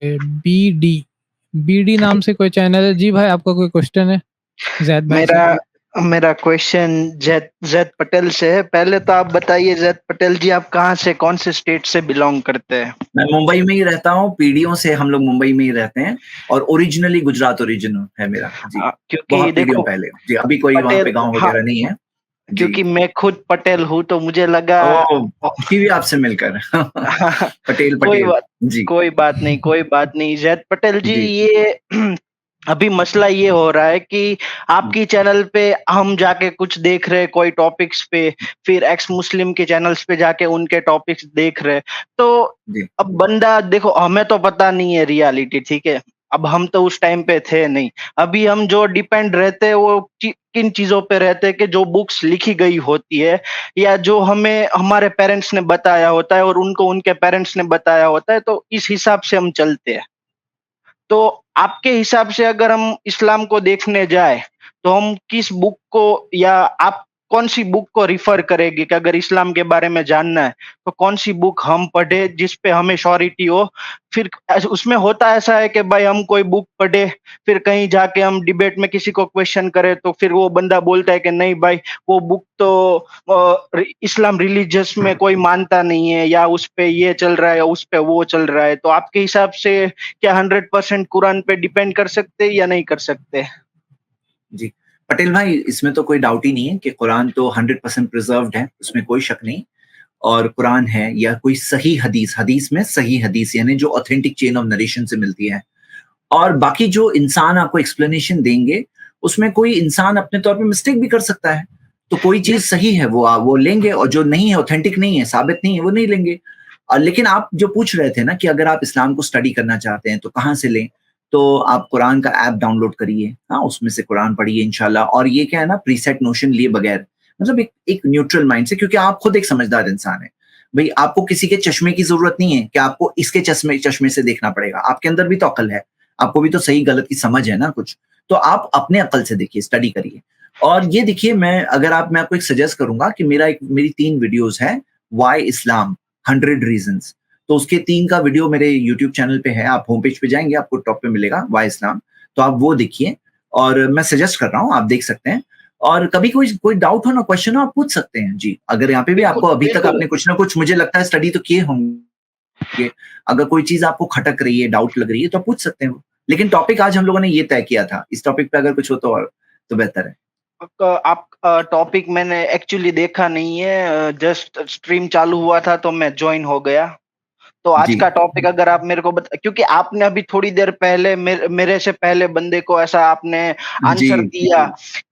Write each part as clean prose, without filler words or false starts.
BD BD नाम से कोई चैनल है। जी भाई, आपका कोई क्वेश्चन है जैद भाई से? मेरा मेरा क्वेश्चन जैद जैद पटेल से है। पहले तो आप बताइए जैद पटेल जी, आप कहाँ से, कौन से स्टेट से बिलोंग करते हैं? मैं मुंबई में ही रहता हूँ, पीढ़ियों से हम लोग मुंबई में ही रहते हैं और ओरिजिनली गुजरात ओरिजिन है मेरा जी। क्योंकि बहुत पीढ़ियों देखो पहले जी, अभी कोई वहाँ पे गाँव हाँ, वगैरह नहीं है जी। क्योंकि मैं खुद पटेल हूँ तो मुझे लगा खुशी हुई आपसे मिलकर पटेल कोई पटेल बात जी। कोई बात नहीं, कोई बात नहीं जैद पटेल जी। जी। ये अभी मसला ये हो रहा है कि आपकी चैनल पे हम जाके कुछ देख रहे हैं कोई टॉपिक्स पे, फिर एक्स मुस्लिम के चैनल्स पे जाके उनके टॉपिक्स देख रहे, तो जी। अब बंदा देखो, हमें तो पता नहीं है रियलिटी, ठीक है, अब हम तो उस टाइम पे थे नहीं। अभी हम जो डिपेंड रहते हैं वो किन चीजों पे रहते हैं कि जो बुक्स लिखी गई होती है या जो हमें हमारे पेरेंट्स ने बताया होता है और उनको उनके पेरेंट्स ने बताया होता है, तो इस हिसाब से हम चलते हैं। तो आपके हिसाब से अगर हम इस्लाम को देखने जाए तो हम किस बुक को, या आप कौन सी बुक को रिफर करेंगे कि अगर इस्लाम के बारे में जानना है तो कौन सी बुक हम पढ़े जिस पे हमें श्योरिटी हो? फिर उसमें होता ऐसा है कि भाई हम कोई बुक पढ़े, फिर कहीं जाके हम डिबेट में किसी को क्वेश्चन करें तो फिर वो बंदा बोलता है कि नहीं भाई, वो बुक तो इस्लाम रिलीजियस में कोई मानता नहीं है, या उस पे ये चल रहा है, उस पे वो चल रहा है। तो आपके हिसाब से क्या 100% कुरान पे डिपेंड कर सकते हैं या नहीं कर सकते? जी, पटेल भाई, इसमें तो कोई डाउट ही नहीं है कि कुरान तो 100% प्रिजर्व्ड है, उसमें कोई शक नहीं। और कुरान है या कोई सही हदीस, हदीस में सही हदीस यानी जो ऑथेंटिक चेन ऑफ नरेशन से मिलती है, और बाकी जो इंसान आपको एक्सप्लेनेशन देंगे, उसमें कोई इंसान अपने तौर पे मिस्टेक भी कर सकता है। तो कोई चीज़ सही है वो लेंगे, और जो नहीं है, ऑथेंटिक नहीं है, साबित नहीं है, वो नहीं लेंगे। लेकिन आप जो पूछ रहे थे ना कि अगर आप इस्लाम को स्टडी करना चाहते हैं तो कहाँ से लें? तो आप कुरान का ऐप डाउनलोड करिए, हाँ, उसमें से कुरान पढ़िए इंशाल्लाह। और ये क्या है ना, प्रीसेट नोशन लिए बगैर, मतलब एक न्यूट्रल माइंड से, क्योंकि आप खुद एक समझदार इंसान हैं। भई आपको किसी के चश्मे की ज़रूरत नहीं है कि आपको इसके चश्मे से देखना पड़ेगा। आपके अंदर भी तो अक्ल है, आपको भी तो सही गलत की समझ है ना कुछ। तो आप अपने अक्ल से देखिए, स्टडी करिए। और ये देखिए, मैं आपको एक सजेस्ट करूँगा कि मेरी 3 वीडियोज़ हैं, व्हाई इस्लाम 100 रीज़न्स। तो उसके 3 का वीडियो मेरे यूट्यूब चैनल पे है, आप होम पेज पे जाएँगे, आपको टॉप पे मिलेगा व्हाई इस्लाम, तो आप वो देखिए। और मैं सजेस्ट कर रहा हूँ, आप देख सकते हैं। और कभी कोई डाउट हो ना, क्वेश्चन हो, आप पूछ सकते हैं। जी, अगर यहाँ पे भी आपको अभी तक आपने कुछ ना कुछ, मुझे लगता है, स्टडी तो किए होंगे। अगर कोई चीज़ आपको खटक रही है, डाउट लग रही है, तो आप पूछ सकते हैं वो। लेकिन टॉपिक आज हम लोगों ने ये तय किया था, इस टॉपिक पे अगर कुछ हो तो बेहतर है। आप टॉपिक मैंने एक्चुअली देखा नहीं है, जस्ट स्ट्रीम चालू हुआ था तो मैं जॉइन हो गया। तो आज जी। का टॉपिक अगर आप मेरे को क्योंकि आपने अभी थोड़ी देर पहले मेरे से पहले बंदे को ऐसा आपने जी। आंसर दिया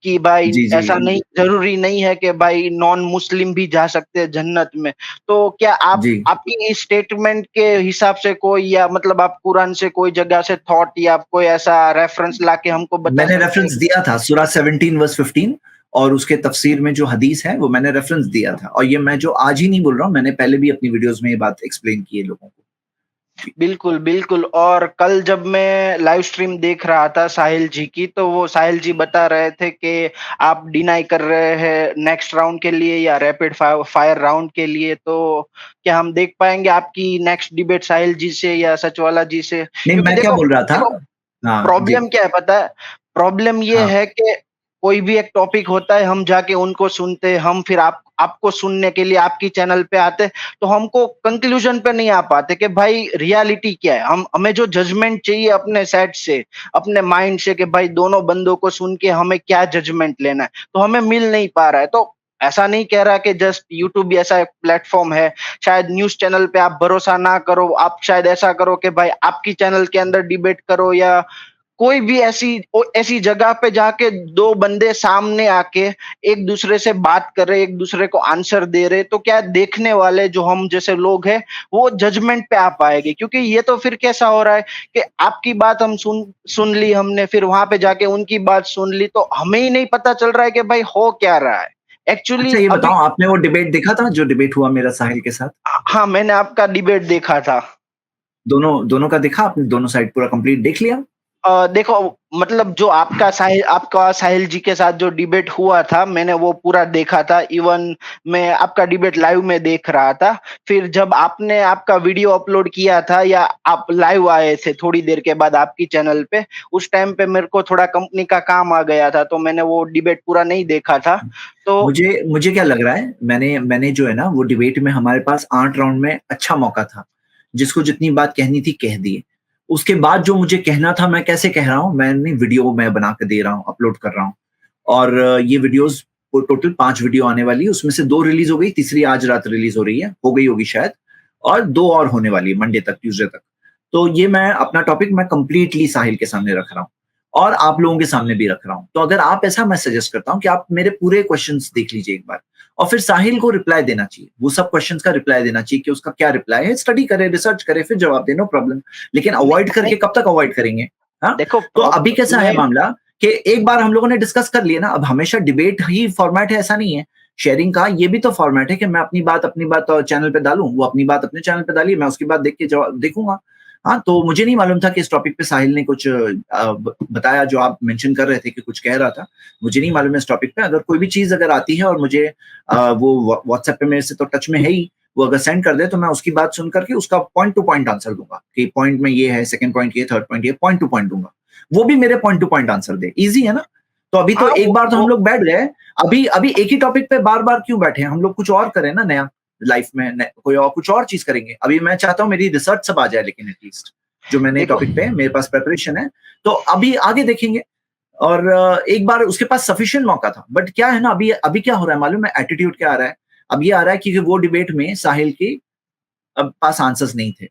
कि भाई जी, जी। ऐसा नहीं, जरूरी नहीं है कि भाई नॉन मुस्लिम भी जा सकते हैं जन्नत में। तो क्या आप जी। आपकी इस स्टेटमेंट के हिसाब से कोई, या मतलब आप कुरान से कोई जगह से थॉट या कोई ऐसा रेफरेंस लाके हमको बता मैंने सकते रेफरेंस हैं? दिया था, सूरा 17 वर्स 15, और उसके तफसीर में जो हदीस है वो मैंने रेफरेंस दिया था। और ये मैं जो आज ही नहीं बोल रहा हूँ, मैंने पहले भी अपनी वीडियोस में ये बात एक्सप्लेन की है लोगों को। बिल्कुल, बिल्कुल। और कल जब मैं लाइव स्ट्रीम देख रहा था साहिल जी की, तो वो साहिल जी बता रहे थे कि आप डिनाई कर रहे हैं नेक्स्ट राउंड के लिए या रैपिड फायर राउंड के लिए, तो क्या हम देख पाएँगे आपकी नेक्स्ट डिबेट साहिल जी से या सचवाला जी से? नहीं, क्योंकि मैं क्या देखो बोल रहा था? देखो हाँ, जी। प्रॉब्लम क्या है पता है? प्रॉब्लम ये हाँ। है कि कोई भी एक टॉपिक होता है, हम जाके उनको सुनते हैं, हम फिर आपको सुनने के लिए आपकी चैनल पे आते हैं, तो हमको कंक्लूजन पे नहीं आ पाते कि भाई रियलिटी क्या है। हमें जो जजमेंट चाहिए अपने साइड से, अपने माइंड से, कि भाई दोनों बंदों को सुन के हमें क्या जजमेंट लेना है, तो हमें मिल नहीं पा रहा है। तो ऐसा नहीं कह रहा कि जस्ट यूट्यूब ही ऐसा एक प्लेटफॉर्म है, शायद न्यूज़ चैनल पे आप भरोसा ना करो, आप शायद ऐसा करो कि भाई आपकी चैनल के अंदर डिबेट करो, या कोई भी ऐसी जगह पे जाके 2 बंदे सामने आके एक दूसरे से बात कर रहे, एक दूसरे को आंसर दे रहे, तो क्या देखने वाले जो हम जैसे लोग हैं, वो जजमेंट पे आ पाएँगे। क्योंकि ये तो फिर कैसा हो रहा है कि आपकी बात हम सुन ली हमने, फिर वहाँ पे जाके उनकी बात सुन ली, तो हमें ही नहीं पता चल रहा है कि भाई हो क्या रहा है। अच्छा, एक्चुअली ये अभी बताओ, आपने वो डिबेट देखा था जो डिबेट हुआ मेरा साहिल के साथ? हाँ, मैंने आपका डिबेट देखा था। दोनों दोनों का देखा आपने? दोनों साइड पूरा कंप्लीट देख लिया? देखो, मतलब जो आपका साहिल जी के साथ जो डिबेट हुआ था, मैंने वो पूरा देखा था। इवन मैं आपका डिबेट लाइव में देख रहा था। फिर जब आपने आपका वीडियो अपलोड किया था या आप लाइव आए थे थोड़ी देर के बाद आपकी चैनल पे, उस टाइम पे मेरे को थोड़ा कंपनी का काम आ गया था, तो मैंने वो डिबेट पूरा नहीं देखा था। तो मुझे मुझे क्या लग रहा है, मैंने जो है ना वो डिबेट में हमारे पास 8 राउंड में अच्छा मौका था। जिसको जितनी बात कहनी थी कह दी। उसके बाद जो मुझे कहना था मैं कैसे कह रहा हूँ, मैंने वीडियो मैं बना के दे रहा हूँ, अपलोड कर रहा हूँ। और ये वीडियोस टोटल 5 वीडियो आने वाली है, उसमें से 2 रिलीज हो गई, तीसरी आज रात रिलीज हो रही है, हो गई होगी शायद, और 2 और होने वाली है मंडे तक, ट्यूसडे तक। तो ये मैं अपना टॉपिक मैं कंप्लीटली साहिल के सामने रख रहा हूँ और आप लोगों के सामने भी रख रहा हूँ। तो अगर आप ऐसा, मैं सजेस्ट करता हूँ कि आप मेरे पूरे क्वेश्चंस देख लीजिए एक बार, और फिर साहिल को रिप्लाई देना चाहिए, वो सब क्वेश्चंस का रिप्लाई देना चाहिए कि उसका क्या रिप्लाई है, स्टडी करे, रिसर्च करे, फिर जवाब दे, नो प्रॉब्लम। लेकिन अवॉइड करके कब तक अवॉइड करेंगे? हाँ, देखो, तो अभी कैसा है मामला कि एक बार हम लोगों ने डिस्कस कर लिया ना, अब हमेशा डिबेट ही फॉर्मेट है ऐसा नहीं है। शेयरिंग का ये भी तो फॉर्मेट है कि मैं अपनी बात चैनल पे डालूं, वो अपनी बात अपने चैनल पे डालिए, मैं उसकी बात देख के जवाब देखूंगा। हाँ, तो मुझे नहीं मालूम था कि इस टॉपिक पे साहिल ने कुछ बताया, जो आप मेंशन कर रहे थे कि कुछ कह रहा था। मुझे नहीं मालूम है इस टॉपिक पे। अगर कोई भी चीज अगर आती है और मुझे वो व्हाट्सएप पे मेरे से तो टच में है ही, वो अगर सेंड कर दे तो मैं उसकी बात सुन करके उसका पॉइंट टू पॉइंट आंसर दूंगा कि पॉइंट में ये है, सेकंड पॉइंट ये, थर्ड पॉइंट ये, पॉइंट टू पॉइंट दूंगा। वो भी मेरे पॉइंट टू पॉइंट आंसर दे। इजी है ना? तो अभी तो एक बार तो हम लोग बैठ गए, अभी एक ही टॉपिक पे बार बार क्यों बैठे? हम लोग कुछ और करें ना नया लाइफ में, कोई और कुछ और चीज करेंगे। अभी मैं चाहता हूँ मेरी रिसर्च सब आ जाए, लेकिन एटलीस्ट जो मैंने टॉपिक पे मेरे पास प्रिपरेशन है, तो अभी आगे देखेंगे। और एक बार उसके पास सफिशिएंट मौका था, बट क्या है ना, अभी क्या हो रहा है मालूम है? एटीट्यूड क्या आ रहा है? अब ये आ रहा है कि वो डिबेट में साहिल के पास आंसर्स नहीं थे,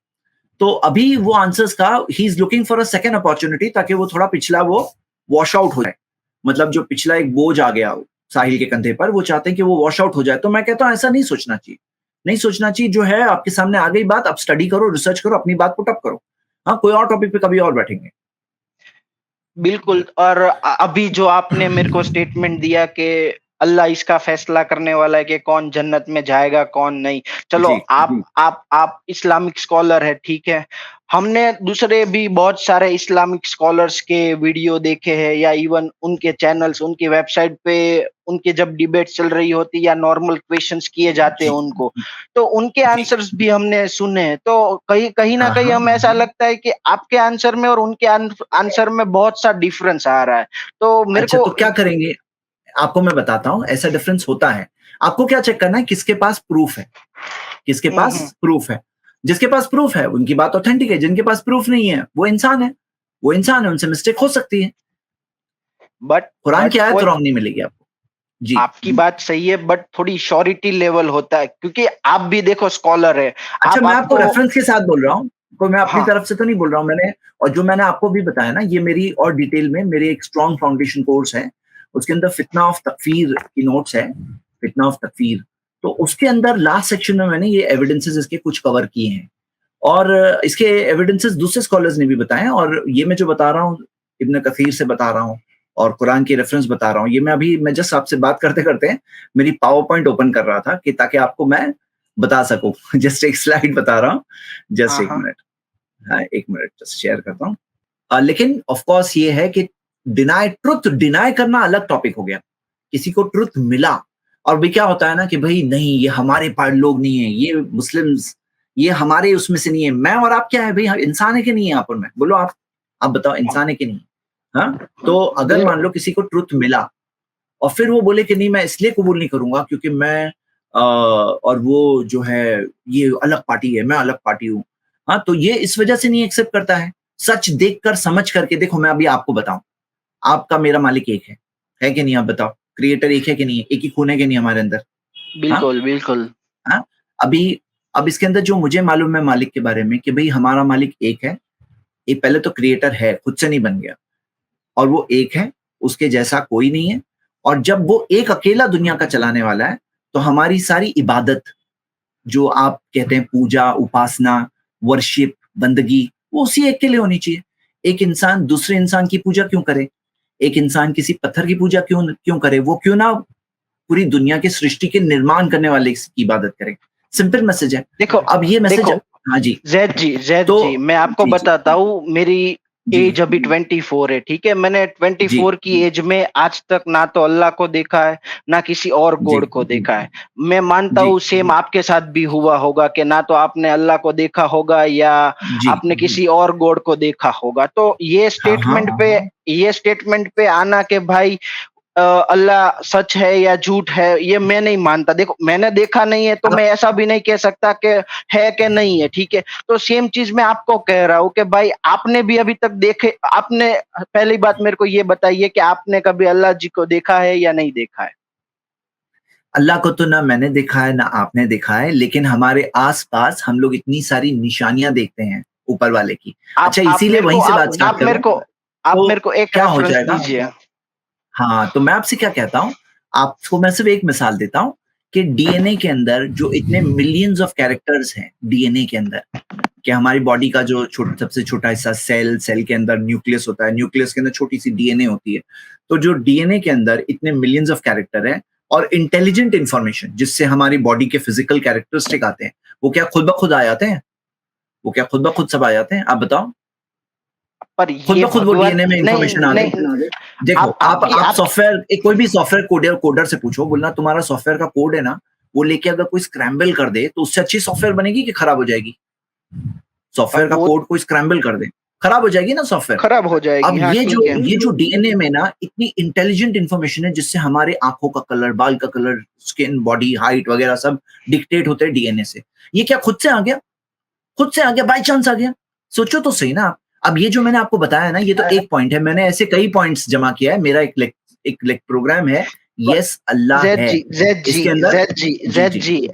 तो अभी वो आंसर्स का he is looking for a second opportunity, ताकि वो थोड़ा पिछला वो वॉश आउट हो जाए। मतलब जो पिछला एक बोझ आ गया साहिल के कंधे पर, वो चाहते हैं कि वो वॉश आउट हो जाए। तो मैं कहता हूं ऐसा नहीं सोचना चाहिए, नहीं सोचना चाहिए। जो है आपके सामने आ गई बात, आप स्टडी करो, रिसर्च करो, अपनी बात पुट अप करो। हाँ, कोई और टॉपिक पे कभी और बैठेंगे। बिल्कुल। और अभी जो आपने मेरे को स्टेटमेंट दिया कि अल्लाह इसका फैसला करने वाला है कि कौन जन्नत में जाएगा कौन नहीं। चलो, जी, जी। आप इस्लामिक स्कॉलर है, ठीक है। हमने दूसरे भी बहुत सारे इस्लामिक स्कॉलर्स के वीडियो देखे हैं, या इवन उनके चैनल्स, उनकी वेबसाइट पे उनके जब डिबेट चल रही होती या नॉर्मल क्वेश्चंस किए जाते हैं जी, उनको, तो उनके जी। आंसर्स भी हमने सुने हैं। तो कहीं कहीं ना हाँ, कहीं हाँ। हमें ऐसा लगता है कि आपके आंसर में और उनके आंसर में बहुत सा डिफरेंस आ रहा है। तो मेरे अच्छा, को तो क्या करेंगे? आपको मैं बताता हूँ, ऐसा डिफरेंस होता है। आपको क्या चेक करना है? किसके पास प्रूफ है? किसके पास हम्म। प्रूफ है? जिसके पास प्रूफ है उनकी बात ऑथेंटिक है, जिनके पास प्रूफ नहीं है वो इंसान है। वो इंसान है, उनसे मिस्टेक हो सकती है। बट कुरान बट की आयत कोई, रॉन्ग नहीं मिलेगी आपको। जी। आपकी बात सही है, बट थोड़ी श्योरिटी लेवल होता है, क्योंकि आप भी देखो स्कॉलर है। अच्छा, आप मैं आपको आपको रेफरेंस के साथ बोल रहा हूँ, कोई मैं अपनी हाँ, तरफ से तो नहीं बोल रहा हूँ मैंने। और जो मैंने आपको भी बताया ना, ये मेरी और डिटेल में मेरे एक स्ट्रॉन्ग फाउंडेशन कोर्स है, उसके अंदर फितना ऑफ तकफीर की नोट्स है, फितना ऑफ तकफीर। तो उसके अंदर लास्ट सेक्शन में मैंने ये एविडेंसेस इसके कुछ कवर किए हैं, और इसके एविडेंसेस दूसरे स्कॉलर्स ने भी बताए हैं। और ये मैं जो बता रहा हूँ, इब्न कसीर से बता रहा हूँ और कुरान के रेफरेंस बता रहा हूँ। ये मैं जस्ट आपसे बात करते करते मेरी पावर पॉइंट ओपन कर रहा था कि ताकि आपको मैं बता सकूं। जस्ट एक स्लाइड बता रहा हूँ, जस्ट हाँ, एक हाँ। मिनट। हाँ, एक मिनट जस्ट शेयर करता हूँ। लेकिन ऑफ कोर्स ये है कि ट्रुथ डिनाई करना अलग टॉपिक हो गया। किसी को ट्रुथ मिला, और भी क्या होता है ना कि भाई नहीं, ये हमारे पार्ट लोग नहीं है, ये मुस्लिम्स, ये हमारे उसमें से नहीं है। मैं और आप क्या है भाई? इंसान है कि नहीं है यहाँ पर? मैं बोलो, आप बताओ, इंसान है कि नहीं? हाँ, तो अगर मान लो किसी को ट्रुथ मिला और फिर वो बोले कि नहीं मैं इसलिए कबूल नहीं करूंगा क्योंकि मैं और वो जो है ये अलग पार्टी है, मैं अलग पार्टी हूँ। हाँ, तो ये इस वजह से नहीं एक्सेप्ट करता है। सच देखकर समझ करके देखो। मैं अभी आपको बताऊं, आपका मेरा मालिक एक है कि नहीं? आप बताओ, क्रिएटर एक है कि नहीं है? एक ही खून है कि नहीं हमारे अंदर? हाँ, बिल्कुल, बिल्कुल। हाँ। अभी अब इसके अंदर जो मुझे मालूम है मालिक के बारे में कि भाई हमारा मालिक एक है। ये पहले तो क्रिएटर है, खुद से नहीं बन गया, और वो एक है, उसके जैसा कोई नहीं है। और जब वो एक अकेला दुनिया का चलाने वाला है, तो हमारी सारी इबादत, जो आप कहते हैं पूजा, उपासना, वर्शिप, बंदगी, वो उसी एक के लिए होनी चाहिए। एक इंसान दूसरे इंसान की पूजा क्यों करे? एक इंसान किसी पत्थर की पूजा क्यों क्यों करे? वो क्यों ना पूरी दुनिया की सृष्टि के निर्माण करने वाले की इबादत करे? सिंपल मैसेज है। देखो, अब ये मैसेज, देखो हाँ जी। जैद जी, तो मैं आपको जी, जी। बताता हूँ। मेरी जी एज अभी 24 है, ठीक है। मैंने जी 24 की एज में आज तक ना तो अल्लाह को देखा है, ना किसी और जी गॉड को देखा है। मैं मानता जी हूँ सेम आपके साथ भी हुआ होगा कि ना तो आपने अल्लाह को देखा होगा या जी आपने किसी और गॉड को देखा होगा। तो हाँ हाँ ये स्टेटमेंट पे आना कि भाई अल्लाह सच है या झूठ है, ये मैं नहीं मानता। देखो, मैंने देखा नहीं है तो अब मैं ऐसा भी नहीं कह सकता कि है कि नहीं है, ठीक है। तो सेम चीज मैं आपको कह रहा हूँ कि भाई आपने भी अभी तक देखे, आपने पहली बात मेरे को ये बताइए कि आपने कभी अल्लाह जी को देखा है या नहीं देखा है? अल्लाह को तो ना मैंने देखा है ना आपने देखा है, लेकिन हमारे आस-पास हम लोग इतनी सारी निशानियाँ देखते हैं ऊपर वाले की। अच्छा, इसीलिए वहीं से बात स्टार्ट करूँ, आप तो मेरे को एक क्या हो रेफरेंस जाएगा? दीजिए। हाँ, तो मैं आपसे क्या कहता हूँ, आपको मैं सिर्फ़ एक मिसाल देता हूँ कि डीएनए के अंदर जो इतने मिलियंस ऑफ कैरेक्टर्स हैं डीएनए के अंदर, कि हमारी बॉडी का जो सबसे छोटा हिस्सा सेल, सेल के अंदर न्यूक्लियस होता है, न्यूक्लियस के अंदर छोटी-सी डीएनए होती है। तो जो डीएनए के अंदर इतने मिलियंस ऑफ कैरेक्टर हैं और इंटेलिजेंट इन्फॉर्मेशन जिससे हमारी बॉडी के फिजिकल कैरेक्टरिस्टिक आते हैं, वो क्या खुद ब खुद आ जाते हैं? वो क्या खुद ब खुद सब आ जाते हैं? आप बताओ? पर खुद ये ब खुद वो भगवान डीएनए में नहीं इन्फॉर्मेशन आ गई? नहीं, देखो, आप आपकी आप आपकी सॉफ्टवेयर एक कोई भी सॉफ्टवेयर कोडर से पूछो, बोलना तुम्हारा सॉफ्टवेयर का कोड है ना, वो लेके अगर कोई स्क्रैम्बल कर दे, तो उससे अच्छी सॉफ्टवेयर बनेगी कि खराब हो जाएगी? अब सॉफ्टवेयर का वो कोड कोई स्क्रैम्बल कर दे, खराब हो जाएगी ना सॉफ्टवेयर। खराब हो जाएगी। अब हाँ, ठीक है। ये जो डीएनए में ना इतनी इंटेलिजेंट इन्फॉर्मेशन है जिससे हमारे आँखों का कलर, बाल का कलर, स्किन, बॉडी, हाइट वगैरह सब डिक्टेट होते हैं डीएनए से। ये क्या खुद से आ गया? खुद से आ गया, बाय चांस आ गया? सोचो तो सही ना आप। अब ये जो मैंने आपको बताया ना, ये तो एक पॉइंट है। मैंने ऐसे कई पॉइंट्स जमा किया है। मेरा एक प्रोग्राम है, यस अल्लाह जेड है। जी जेड जी इसके अंदर जेड जी जी, जेड जी। जी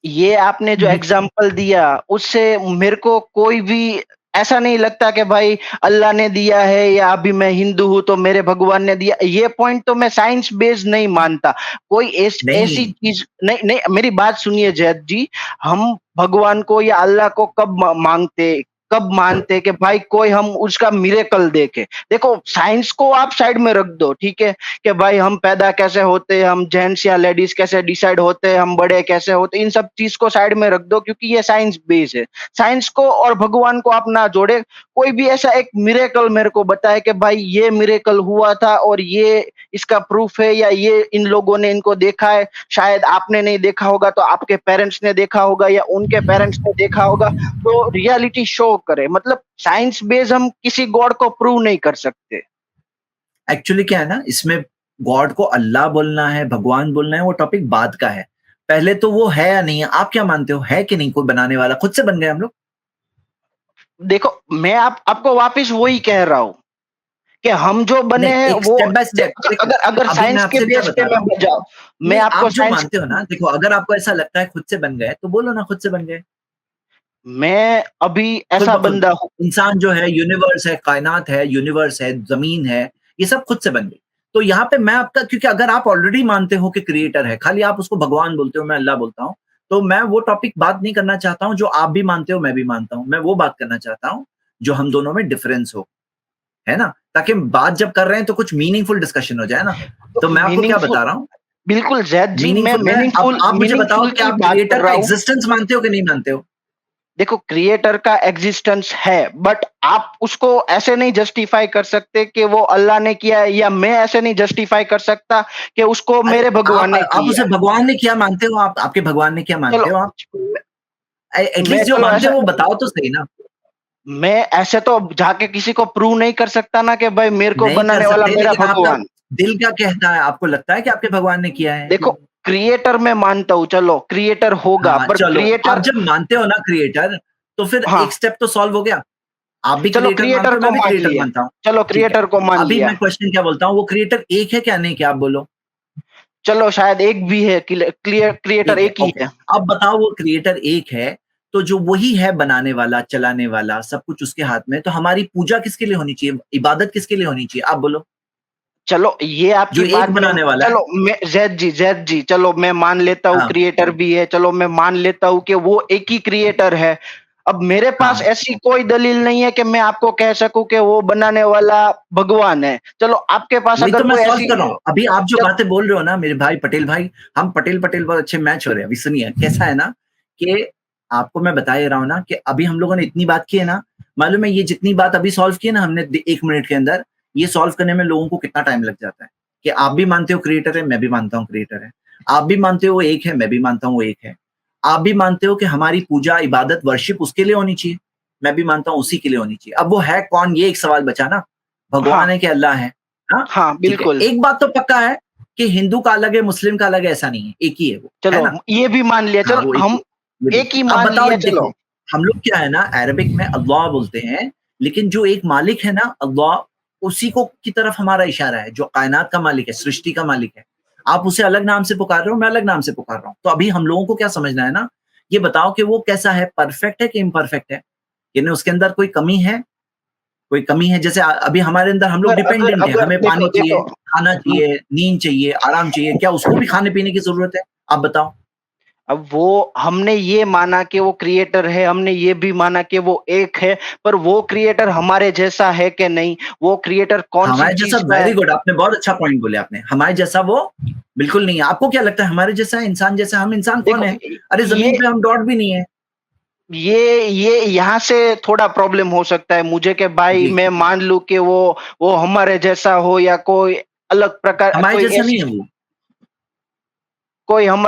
ये आपने जो ये एग्जाम्पल दिया, उससे मेरे को कोई भी ऐसा नहीं लगता कि भाई अल्लाह ने दिया है या अभी मैं हिंदू हूं तो मेरे भगवान ने दिया। ये पॉइंट तो मैं साइंस बेस्ड नहीं मानता। कोई ऐसी नहीं, चीज नहीं नहीं, मेरी बात सुनिए जैद जी। हम भगवान को या अल्लाह को कब मानते कि भाई कोई हम उसका मिरेकल देखे। देखो, साइंस को आप साइड में रख दो, ठीक है, कि भाई हम पैदा कैसे होते हैं, हम जेंट्स या लेडीज कैसे डिसाइड होते हैं, हम बड़े कैसे होते हैं, इन सब चीज को साइड में रख दो क्योंकि ये साइंस बेस है। साइंस को और भगवान को आप ना जोड़े। कोई भी ऐसा एक मिरेकल मेरे को बताए कि भाई ये मिरेकल हुआ था और ये इसका प्रूफ है या ये इन लोगों ने इनको देखा है। शायद आपने नहीं देखा होगा तो आपके पेरेंट्स ने देखा होगा या उनके पेरेंट्स ने देखा होगा। तो रियलिटी शो करे, मतलब साइंस बेस हम किसी गॉड को प्रूव नहीं कर सकते। एक्चुअली क्या है ना, इसमें गॉड को अल्लाह बोलना है, भगवान बोलना है, वो टॉपिक बाद का है। पहले तो वो है या नहीं है, आप क्या मानते हो, है कि नहीं कोई बनाने वाला? खुद से बन गए हम लोग? देखो, मैं आपको वापस वही कह रहा हूँ कि हम जो बने नहीं, हैं एक वो स्टेप बाय स्टेप देखो, अगर अगर अभी मैं साइंस के आपसे क्या बेस पे बता रहा मैं हूँ। बजाऊं, मैं नहीं, आपको आप जो साइंस, मानते हो ना, देखो अगर आपको ऐसा लगता है खुद से बन गए, तो बोलो ना खुद से बन गए। मैं अभी खुद ऐसा ब खुद। बंदा हूँ। इंसान जो है, यूनिवर्स है, कायनात है, यूनिवर्स है, ज़मीन है, ये सब खुद से बन गई। तो यहाँ पे मैं आपका, क्योंकि अगर आप ऑलरेडी मानते हो कि क्रिएटर है, खाली आप उसको भगवान बोलते हो, मैं अल्लाह बोलता हूँ, तो मैं वो टॉपिक बात नहीं करना चाहता हूँ जो आप भी मानते हो, मैं भी मानता हूँ। मैं वो बात करना चाहता हूँ जो हम दोनों में डिफरेंस हो, है ना? ताकि बात जब कर रहे हैं तो कुछ मीनिंगफुल डिस्कशन हो जाए ना। तो मैं आपको क्या मीनिंगफुल, बता रहा हूँ, बिल्कुल जैद जी, मैं मीनिंगफुल में अब मीनिंगफुल आप मुझे बताओ मीनिंगफुल कि की आप बात कर क्रिएटर रहा का हूँ। एग्जिस्टेंस मानते हो कि नहीं मानते हो? देखो, क्रिएटर का एग्जिस्टेंस है, बट आप उसको ऐसे नहीं जस्टिफाई कर सकते कि वो अल्लाह ने किया है, या मैं ऐसे नहीं जस्टिफाई कर सकता कि उसको अरे मेरे भगवान ने आप उसे किया। भगवान ने क्या मानते हो? आप आपके भगवान ने क्या चलो, मानते हो आप? मैं एटलीस्ट जो चलो मानते ऐसा, हो वो बताओ तो सही ना। मैं ऐसे तो जाके किसी को प्रूव नहीं कर सकता ना कि भाई मेरे को नहीं कर बनाने वाला सकते, मेरा लेकिन आपका भगवान। दिल क्या कहता है? आपको लगता है कि आपके भगवान ने किया है? देखो, क्रिएटर मैं मानता हूँ, चलो क्रिएटर होगा, हाँ, पर चलो, आप क्रिएटर, जब मानते हो ना क्रिएटर, तो फिर हाँ, एक स्टेप तो सॉल्व हो गया। आप भी चलो क्रिएटर मानते क्रिएटर हो, को मैं भी मान क्रिएटर लिया, मानता हूँ। चलो ठीक है। क्रिएटर को मान अभी लिया। मैं क्वेश्चन क्या बोलता हूँ, वो क्रिएटर एक है क्या, नहीं क्या, आप बोलो? चलो शायद एक भी है, क्लियर क्रिएटर एक है, एक ही ओके। है। अब बताओ वो क्रिएटर एक है, तो जो वही है बनाने वाला, चलाने वाला, सब कुछ उसके हाथ में, तो हमारी पूजा किसके लिए होनी चाहिए? इबादत किसके लिए होनी चाहिए? आप बोलो। चलो ये जो आपकी एक बात में, बनाने वाला है। चलो मैं जैद जी, चलो मैं मान लेता हूँ हाँ, क्रिएटर भी है, चलो मैं मान लेता हूँ कि वो एक ही क्रिएटर है। अब मेरे पास हाँ। ऐसी कोई दलील नहीं है कि मैं आपको कह सकूं कि वो बनाने वाला भगवान है। चलो आपके पास वही अगर तो मैं कोई सॉल्व ऐसी, कर रहा हूँ। अभी आप जो चल, बातें बोल रहे हो ना मेरे भाई पटेल भाई, हम पटेल पटेल बहुत अच्छे मैच हो रहे हैं। अभी सुनिए कैसा है ना, कि आपको मैं बता ही रहा हूँ ना कि अभी हम लोगों ने इतनी बात की है ना, मालूम है ये जितनी बात अभी सॉल्व की ना हमने 1 मिनट के अंदर, ये सॉल्व करने में लोगों को कितना टाइम लग जाता है कि आप भी मानते हो क्रिएटर है, मैं भी मानता हूँ क्रिएटर है, आप भी मानते हो एक है, मैं भी मानता हूँ वो एक है, आप भी मानते हो कि हमारी पूजा इबादत वर्शिप उसके लिए होनी चाहिए, मैं भी मानता हूँ उसी के लिए होनी चाहिए। अब वो है कौन, ये एक सवाल बचा ना, भगवान हाँ है कि अल्लाह है? हाँ, हाँ ठीक है। बिल्कुल। एक बात तो पक्का है कि हिंदू का अलग है, मुस्लिम का अलग है, ऐसा नहीं है, एक ही है वो, है चलो ना? ये भी मान लिया, हाँ, चलो वो एक ही हम ये भी। एक ही अब मान बताओ लिया, देखो, चलो। हम लोग क्या है ना अरबिक में अल्लाह बोलते हैं, लेकिन जो एक मालिक है ना अल्लाह, उसी को की तरफ हमारा इशारा है, जो कायनात का मालिक है, सृष्टि का मालिक है। आप उसे अलग नाम से पुकार रहे हो, मैं अलग नाम से पुकार रहा हूँ। तो अभी हम लोगों को क्या समझना है ना, ये बताओ कि वो कैसा है, परफेक्ट है कि इम्परफेक्ट है? यानी उसके अंदर कोई कमी है? कोई कमी है? जैसे अभी हमारे अंदर हम लोग अगर अगर डिपेंडेंट हैं, अगर हमें देखो पानी चाहिए, देखो खाना चाहिए, नींद चाहिए, आराम चाहिए, क्या उसको भी खाने-पीने की ज़रूरत है? आप बताओ? अब वो हमने ये माना कि वो क्रिएटर है, हमने ये भी माना कि वो एक है, पर वो क्रिएटर हमारे जैसा है कि नहीं, वो क्रिएटर कौन सी हमारे जैसा, चीज का है। वेरी गुड, आपने बहुत अच्छा पॉइंट बोले आपने। हमारे जैसा वो बिल्कुल नहीं है। आपको क्या लगता है हमारे जैसा इंसान जैसा? हम इंसान कौन देखो है? अरे ये ज़मीन पे हम डॉट भी नहीं है। ये यहाँ से थोड़ा प्रॉब्लम हो सकता है मुझे कि भाई जी, मैं मान लूं कि वो हमारे जैसा हो या कोई अलग प्रकार, हमारे कोई जैसा नहीं ऐसी है वो। कोई हम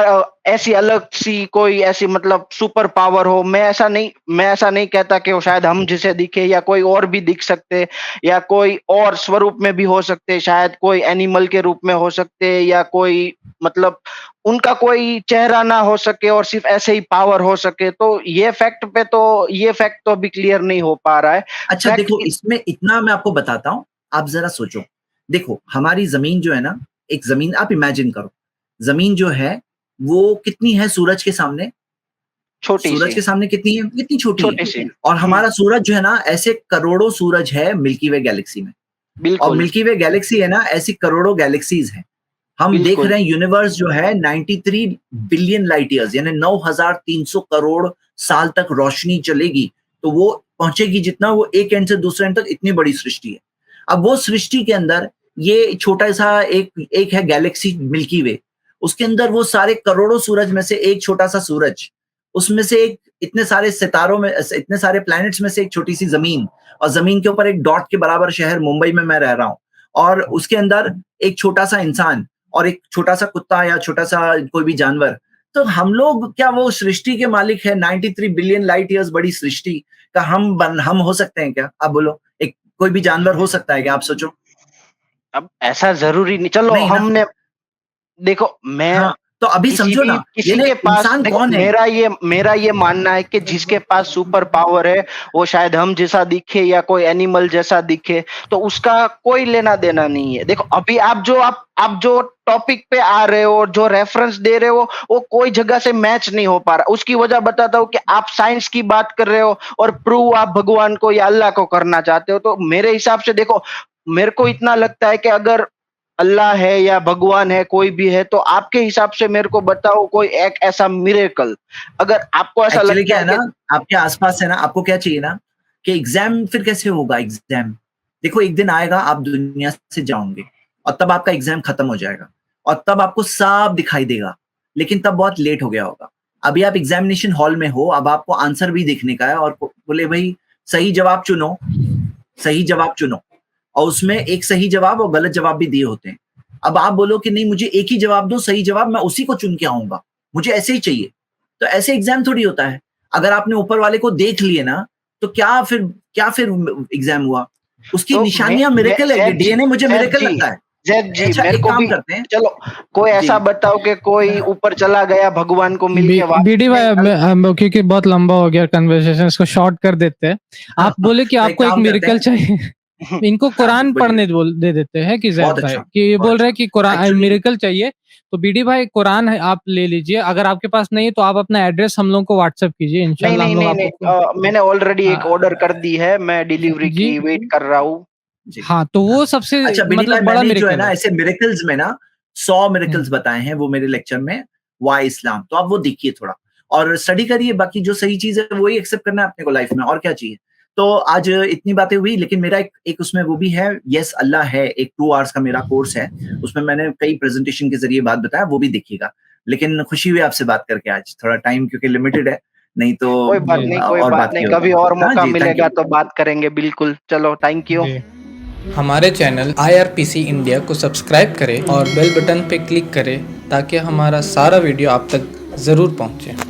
ऐसी अलग सी कोई ऐसी मतलब सुपर पावर हो। मैं ऐसा नहीं कहता कि वो शायद हम जैसे दिखे या कोई और भी दिख सकते, या कोई और स्वरूप में भी हो सकते, शायद कोई एनिमल के रूप में हो सकते, या कोई मतलब उनका कोई चेहरा ना हो सके और सिर्फ ऐसे ही पावर हो सके। तो ये फैक्ट तो अभी क्लियर नहीं हो पा रहा है। अच्छा फैक्ट देखो, इसमें इतना मैं आपको बताता हूँ, आप ज़रा सोचो। देखो, हमारी ज़मीन जो है ना, एक ज़मीन आप इमेजिन करो। ज़मीन जो है, वो कितनी है सूरज के सामने? छोटी सूरज सी, के सामने कितनी है? कितनी छोटी है। छोटी सी। और हमारा सूरज जो है ना, ऐसे करोड़ों सूरज है मिल्की वे गैलेक्सी में। और बिल्कुल, मिल्की वे गैलेक्सी है ना, ऐसी करोड़ों गैलेक्सीज़ हैं। हम देख बिल्कुल। रहे हैं यूनिवर्स जो है 93 बिलियन लाइट ईयर्स, यानी 9300 करोड़ साल तक रोशनी चलेगी, तो वो पहुंचेगी जितना, वो एक एंड से दूसरे एंड तक, इतनी बड़ी सृष्टि है। अब वो सृष्टि के अंदर ये छोटा सा एक एक है गैलेक्सी मिल्की वे, उसके अंदर वो सारे करोड़ों सूरज में से एक छोटा सा सूरज, उसमें से एक, इतने सारे सितारों में, इतने सारे प्लैनेट्स में से एक छोटी सी जमीन, और जमीन के ऊपर एक डॉट के बराबर शहर मुंबई में मैं रह रहा हूँ, और उसके अंदर एक छोटा सा इंसान और एक छोटा सा कुत्ता या छोटा सा कोई भी जानवर। तो हम लोग क्या वो सृष्टि के मालिक है? 93 बिलियन लाइट ईयर्स बड़ी सृष्टि का हम हो सकते हैं क्या? आप बोलो, एक कोई भी जानवर हो सकता है क्या? आप सोचो। अब ऐसा ज़रूरी नहीं, चलो नहीं ना। हमने देखो मैं हाँ, तो अभी समझो ना, किसी यानी के पास इंसान देखो कौन है? मेरा ये मानना है कि जिसके पास सुपर पावर है, वो शायद हम जैसा दिखे या कोई एनिमल जैसा दिखे, तो उसका कोई लेना देना नहीं है। देखो अभी आप जो टॉपिक पे आ रहे हो और जो रेफरेंस दे रहे हो, वो कोई जगह से मैच नहीं हो पा रहा। उसकी वजह बताता हूँ कि आप साइंस की बात कर रहे हो और प्रूव आप भगवान को या अल्लाह को करना चाहते हो। तो मेरे हिसाब से देखो, मेरे को इतना लगता है कि अगर अल्लाह है या भगवान है, कोई भी है, तो आपके हिसाब से मेरे को बताओ कोई एक ऐसा मिरेकल, अगर आपको ऐसा एक्चुअली लगता क्या है है ना, कि आपके आसपास है ना, आपको क्या चाहिए ना, कि एग्जाम फिर कैसे होगा एग्जाम? देखो एक दिन आएगा, आप दुनिया से जाओगे, और तब आपका एग्जाम खत्म हो जाएगा, और तब आपको सब दिखाई देगा, लेकिन तब बहुत लेट हो गया होगा। अभी आप एग्जामिनेशन हॉल में हो, अब आपको आंसर भी देखने का है, और बोले भाई सही जवाब चुनो, सही जवाब चुनो, और उसमें एक सही जवाब और गलत जवाब भी दिए होते हैं। अब आप बोलो कि नहीं मुझे एक ही जवाब दो, सही जवाब, मैं उसी को चुन के आऊंगा, मुझे ऐसे ही चाहिए। तो ऐसे एग्जाम थोड़ी होता है। अगर आपने ऊपर वाले को देख लिए ना, तो क्या फिर एग्जाम हुआ? उसकी तो निशानियां मैं मिरेकल है, ये जैद जी डीएनए मुझे जैद मिरेकल जी लगता है। जैद जी अच्छा मेरे एक को काम भी, करते हैं। चलो कोई जी। ऐसा बताओ कि कोई ऊपर चला गया, भगवान को मिल के बीडी वापस भाई, नहीं क्योंकि बहुत लंबा हो गया कन्वर्सेशन, इसको शॉर्ट कर देते हैं। आप बोले कि तो एक आपको एक काम करते मिरेकल हैं। चाहिए। इनको हाँ जी, कुरान बोलिए। पढ़ने दे देते हैं कि जैद बहुत भाई, अच्छा, कि ये बहुत बोल रहे हैं अच्छा। कि कुरान एक्चुअली मिरेकल चाहिए। तो बीडी भाई कुरान है, आप ले लीजिए। अगर आपके पास नहीं है तो आप अपना एड्रेस हम लोग को व्हाट्सएप कीजिए, नहीं इंशाल्लाह नहीं हम लोग नहीं नहीं आपको मैंने ऑलरेडी एक ऑर्डर आ, कर दी है, मैं डिलीवरी जी। की वेट कर रहा हूँ। जी। हाँ, तो हाँ। वो सबसे अच्छा बिनी भाई, मतलब बड़ा मैंने जो है मिरेकल ना है। ऐसे मिरेकल्स में ना 100 मिरेकल्स हम्म। बताए हैं वो मेरे लेक्चर में, वाई इस्लाम, तो आप वो देखिए थोड़ा और स्टडी करिए। बाकी जो सही चीज है वही एक्सेप्ट करना है अपने को लाइफ में, और क्या चाहिए। तो आज इतनी बातें हुई, लेकिन मेरा एक उसमें वो भी है, यस अल्लाह है, एक 2 आवर्स का मेरा कोर्स है, उसमें मैंने कई प्रेजेंटेशन के जरिए बात बताया, वो भी देखिएगा। लेकिन खुशी हुई आपसे बात करके आज, थोड़ा टाइम क्योंकि लिमिटेड है, नहीं तो कोई बात जी। नहीं, कोई और बात बात नहीं, की कभी होगी। और हाँ मौका जी, थैंक मिलेगा यू। तो बात करेंगे, बिल्कुल। चलो, थैंक यू। जी। हमारे चैनल IRPC इंडिया को सब्सक्राइब करें और बेल बटन पर क्लिक करें ताकि हमारा सारा वीडियो आप तक ज़रूर पहुंचे।